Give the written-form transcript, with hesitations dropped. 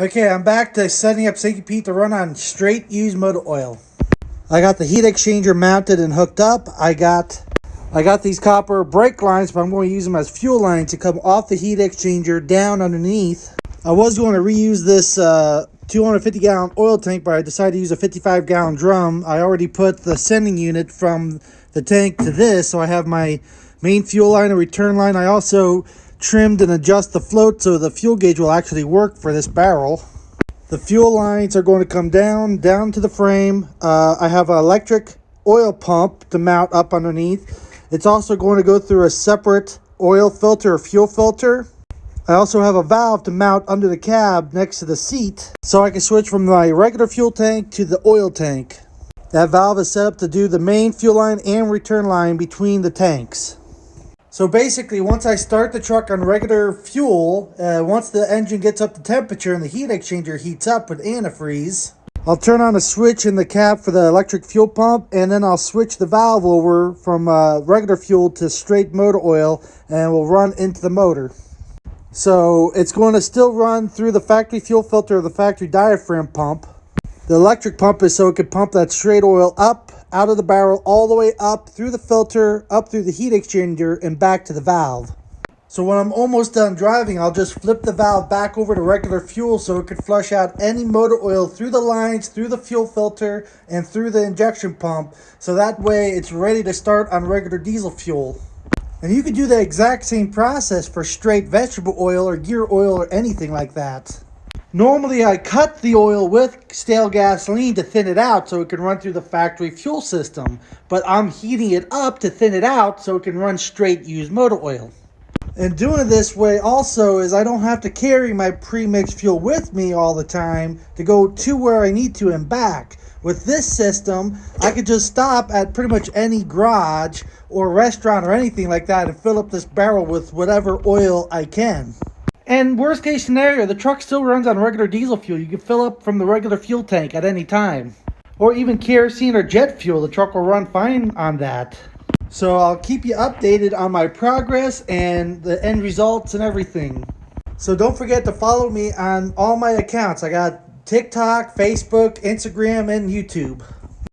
Okay, I'm back to setting up Stinky Pete to run on straight used motor oil. I got the heat exchanger mounted and hooked up. I got these copper brake lines, but I'm going to use them as fuel lines to come off the heat exchanger down underneath. I was going to reuse this 250-gallon oil tank, but I decided to use a 55-gallon drum. I already put the sending unit from the tank to this, so I have my main fuel line and return line. I also trimmed and adjust the float so the fuel gauge will actually work for this barrel. The fuel lines are going to come down to the frame. I have an electric oil pump to mount up underneath. It's also going to go through a separate oil filter or fuel filter. I also have a valve to mount under the cab next to the seat so I can switch from my regular fuel tank to the oil tank. That valve is set up to do the main fuel line and return line between the tanks. So basically, once I start the truck on regular fuel, once the engine gets up to temperature and the heat exchanger heats up with antifreeze, I'll turn on a switch in the cab for the electric fuel pump, and then I'll switch the valve over from regular fuel to straight motor oil, and we'll run into the motor. So it's going to still run through the factory fuel filter or the factory diaphragm pump. The electric pump is so it can pump that straight oil up out of the barrel all the way up through the filter, up through the heat exchanger, and back to the valve. So when I'm almost done driving, I'll just flip the valve back over to regular fuel so it can flush out any motor oil through the lines, through the fuel filter, and through the injection pump. So that way it's ready to start on regular diesel fuel. And you could do the exact same process for straight vegetable oil or gear oil or anything like that. Normally I cut the oil with stale gasoline to thin it out so it can run through the factory fuel system. But I'm heating it up to thin it out so it can run straight used motor oil. And doing it this way also is I don't have to carry my pre-mixed fuel with me all the time to go to where I need to and back. With this system, I could just stop at pretty much any garage or restaurant or anything like that and fill up this barrel with whatever oil I can. And worst case scenario, the truck still runs on regular diesel fuel. You can fill up from the regular fuel tank at any time. Or even kerosene or jet fuel, the truck will run fine on that. So I'll keep you updated on my progress and the end results and everything. So don't forget to follow me on all my accounts. I got TikTok, Facebook, Instagram, and YouTube.